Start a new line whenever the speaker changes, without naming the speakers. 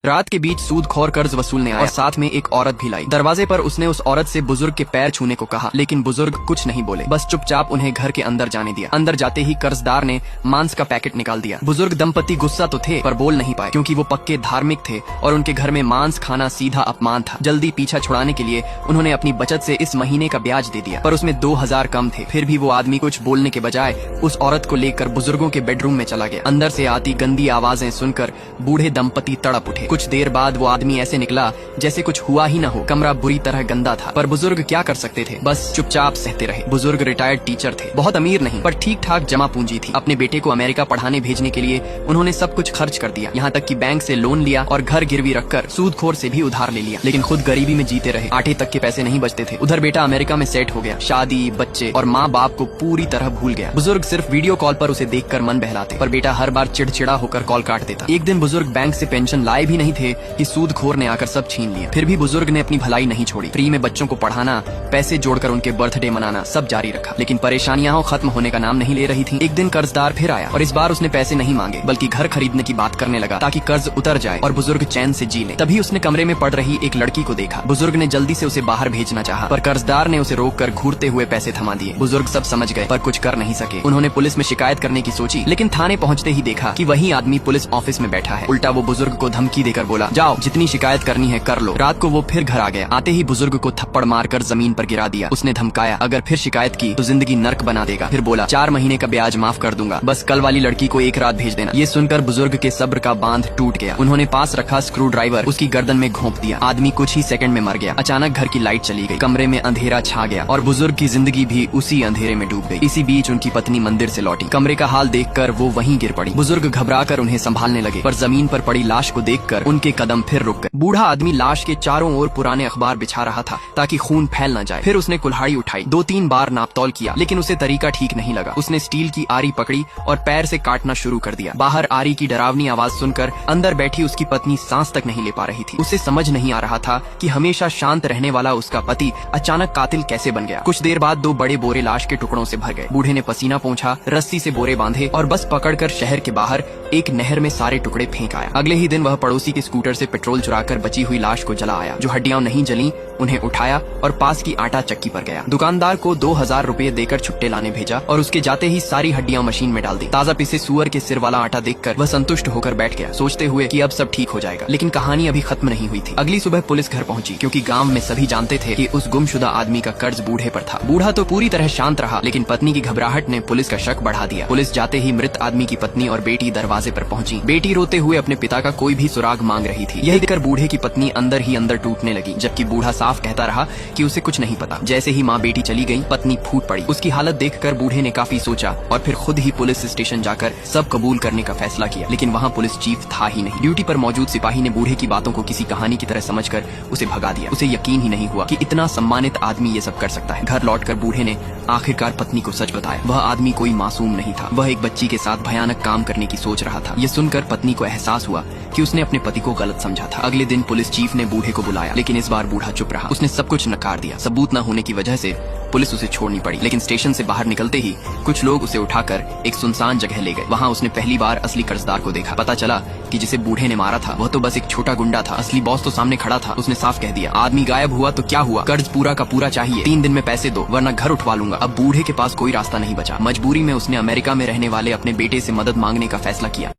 रात के बीच सूदखोर कर्ज वसूलने आया और साथ में एक औरत भी लाई। दरवाजे पर उसने उस औरत से बुजुर्ग के पैर छूने को कहा, लेकिन बुजुर्ग कुछ नहीं बोले, बस चुपचाप उन्हें घर के अंदर जाने दिया। अंदर जाते ही कर्जदार ने मांस का पैकेट निकाल दिया। बुजुर्ग दंपति गुस्सा तो थे पर बोल नहीं पाए, क्योंकि वो पक्के धार्मिक थे और उनके घर में मांस खाना सीधा अपमान था। जल्दी पीछा छुड़ाने के लिए उन्होंने अपनी बचत से इस महीने का ब्याज दे दिया, पर उसमें 2000 कम थे। फिर भी वो आदमी कुछ बोलने के बजाय उस औरत को लेकर बुजुर्गों के बेडरूम में चला गया। अंदर से आती गंदी आवाजें सुनकर बूढ़े दंपति तड़प उठे। कुछ देर बाद वो आदमी ऐसे निकला जैसे कुछ हुआ ही न हो। कमरा बुरी तरह गंदा था, पर बुजुर्ग क्या कर सकते थे, बस चुपचाप सहते रहे। बुजुर्ग रिटायर्ड टीचर थे, बहुत अमीर नहीं पर ठीक ठाक जमा पूंजी थी। अपने बेटे को अमेरिका पढ़ाने भेजने के लिए उन्होंने सब कुछ खर्च कर दिया, यहाँ तक कि बैंक से लोन लिया और घर गिरवी रखकर सूदखोर से भी उधार ले लिया, लेकिन खुद गरीबी में जीते रहे। आटे तक के पैसे नहीं बचते थे। उधर बेटा अमेरिका में सेट हो गया, शादी, बच्चे और माँ बाप को पूरी तरह भूल गया। बुजुर्ग सिर्फ वीडियो कॉल पर उसे देखकर मन बहलाते, पर बेटा हर बार चिड़चिड़ा होकर कॉल काट देता। एक दिन बुजुर्ग बैंक से पेंशन लाए भी नहीं थे कि सूदखोर ने आकर सब छीन लिया। फिर भी बुजुर्ग ने अपनी भलाई नहीं छोड़ी। फ्री में बच्चों को पढ़ाना, पैसे जोड़कर उनके बर्थडे मनाना, सब जारी रखा। लेकिन परेशानियां खत्म होने का नाम नहीं ले रही थी। एक दिन कर्जदार फिर आया और इस बार उसने पैसे नहीं मांगे, बल्कि घर खरीदने की बात करने लगा ताकि कर्ज उतर जाए और बुजुर्ग चैन से जी ले। तभी उसने कमरे में पड़ रही एक लड़की को देखा। बुजुर्ग ने जल्दी से उसे बाहर भेजना चाहा, पर कर्जदार ने उसे रोककर घूरते हुए पैसे थमा दिए। बुजुर्ग सब समझ गए पर कुछ कर नहीं सके। उन्होंने पुलिस में शिकायत करने की सोची, लेकिन थाने पहुंचते ही देखा कि वही आदमी पुलिस ऑफिस में बैठा है। उल्टा वो बुजुर्ग को धमकी देकर बोला, जाओ जितनी शिकायत करनी है कर लो। रात को वो फिर घर आ गया। आते ही बुजुर्ग को थप्पड़ मारकर जमीन पर गिरा दिया। उसने धमकाया, अगर फिर शिकायत की तो जिंदगी नर्क बना देगा। फिर बोला, 4 महीने का ब्याज माफ कर दूंगा, बस कल वाली लड़की को एक रात भेज देना। ये सुनकर बुजुर्ग के सब्र का बांध टूट गया। उन्होंने पास रखा स्क्रू ड्राइवर उसकी गर्दन में घोंप दिया। आदमी कुछ ही सेकंड में मर गया। अचानक घर की लाइट चली गई, कमरे में अंधेरा छा गया और बुजुर्ग की जिंदगी भी उसी अंधेरे में डूब गई। इसी बीच उनकी पत्नी मंदिर से लौटी। कमरे का हाल देखकर वो वहीं गिर पड़ी। बुजुर्ग घबराकर उन्हें संभालने लगे, पर जमीन पर पड़ी लाश को देखकर उनके कदम फिर रुक गए। बूढ़ा आदमी लाश के चारों ओर पुराने अखबार बिछा रहा था ताकि खून फैल न जाए। फिर उसने कुल्हाड़ी उठाई, 2-3 बार नापतोल किया, लेकिन उसे तरीका ठीक नहीं लगा। उसने स्टील की आरी पकड़ी और पैर से काटना शुरू कर दिया। बाहर आरी की डरावनी आवाज सुनकर अंदर बैठी उसकी पत्नी सांस तक नहीं ले पा रही थी। उसे समझ नहीं आ रहा था कि हमेशा शांत रहने वाला उसका पति अचानक कातिल कैसे बन गया। कुछ देर बाद 2 बड़े बोरे लाश के टुकड़ों से भर गए। बूढ़े ने पसीना पोंछा, रस्सी से बोरे बांधे और बस पकड़कर शहर के बाहर एक नहर में सारे टुकड़े फेंक आया। अगले ही दिन वह पड़ोसी के स्कूटर से पेट्रोल चुराकर बची हुई लाश को जला आया। जो हड्डियां नहीं जली उन्हें उठाया और पास की आटा चक्की पर गया। दुकानदार को 2000 रुपए देकर छुट्टे लाने भेजा और उसके जाते ही सारी हड्डियां मशीन में डाल दी। ताजा पिसे सुअर के सिर वाला आटा देखकर वह संतुष्ट होकर बैठ गया, सोचते हुए कि अब सब ठीक हो जाएगा। लेकिन कहानी अभी खत्म नहीं हुई थी। अगली सुबह पुलिस घर पहुंची, क्योंकि गांव में सभी जानते थे कि उस गुमशुदा आदमी का कर्ज बूढ़े पर था। बूढ़ा तो पूरी तरह शांत रहा, लेकिन पत्नी की घबराहट ने पुलिस का शक बढ़ा दिया। पुलिस जाते ही मृत आदमी की पत्नी और बेटी दरवाजे पर पहुंची। बेटी रोते हुए अपने पिता का कोई भी सुराग मांग रही थी। यह देखकर बूढ़े की पत्नी अंदर ही अंदर टूटने लगी, जबकि बूढ़ा साफ कहता रहा कि उसे कुछ नहीं पता। जैसे ही माँ बेटी चली गई, पत्नी फूट पड़ी। उसकी हालत देखकर बूढ़े ने काफी सोचा और फिर खुद ही पुलिस स्टेशन जाकर सब कबूल करने का फैसला किया। लेकिन वहाँ पुलिस चीफ था ही नहीं। ड्यूटी पर मौजूद सिपाही ने बूढ़े की बातों को किसी कहानी की तरह समझकर उसे भगा दिया। उसे यकीन ही नहीं हुआ कि इतना सम्मानित आदमी ये सब कर सकता है। घर लौटकर बूढ़े ने आखिरकार पत्नी को सच बताया। वह आदमी कोई मासूम नहीं था। वह एक बच्ची के साथ भयानक काम करने की सोच रहा था। ये सुनकर पत्नी को एहसास हुआ कि उसने अपने पति को गलत समझा था। अगले दिन पुलिस चीफ ने बूढ़े को बुलाया, लेकिन इस बार बूढ़ा चुप रहा। उसने सब कुछ नकार दिया। सबूत न होने की वजह से पुलिस उसे छोड़नी पड़ी। लेकिन स्टेशन से बाहर निकलते ही कुछ लोग उसे उठाकर एक सुनसान जगह ले गए। वहाँ उसने पहली बार असली कर्जदार को देखा। पता चला कि जिसे बूढ़े ने मारा था वह तो बस एक छोटा गुंडा था। असली बॉस तो सामने खड़ा था। उसने साफ कह दिया, आदमी गायब हुआ तो क्या हुआ, कर्ज पूरा का पूरा चाहिए, 3 दिन में पैसे दो वरना घर उठवा लूंगा। अब बूढ़े के पास कोई रास्ता नहीं बचा। मजबूरी में उसने अमेरिका में रहने वाले अपने बेटे से मदद मांगने का फैसला किया।